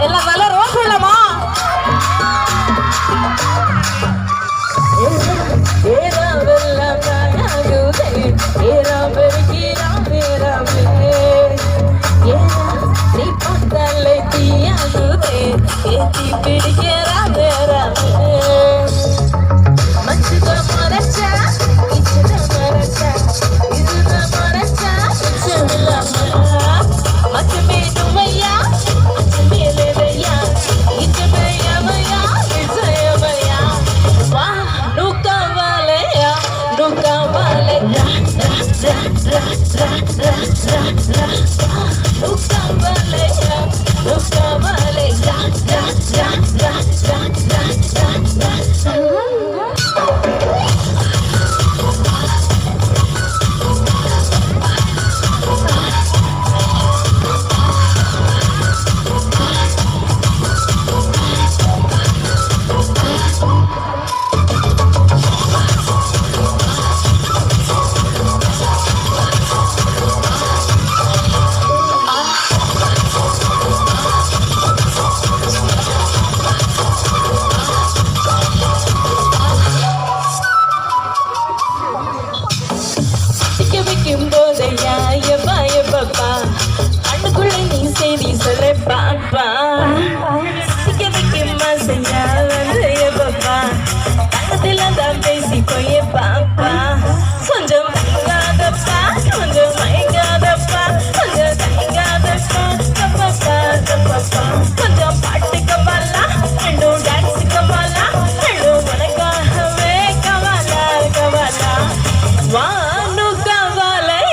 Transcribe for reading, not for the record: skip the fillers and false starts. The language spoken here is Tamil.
எல்லாம் வேலை ரோஸ் இல்லமா அண்ணுக்குள்ள நீ செய்தி சொல்ல பாப்பா செய்யா பாப்பா கண்ணத்துல தான் பேசிக்கோயே பாப்பா கொஞ்சம் மயங்காதப்பா கொஞ்சம் மயங்காதப்பா கொஞ்சம் தயங்காதப்பா தப்பப்பா தப்பப்பா கொஞ்சம் பாட்டுக்கு வரலா ரெண்டும் டான்ஸுக்கு வரலாம் ரெண்டும் உனக்காகவே கவாலா கவாலா வா Nunca vale,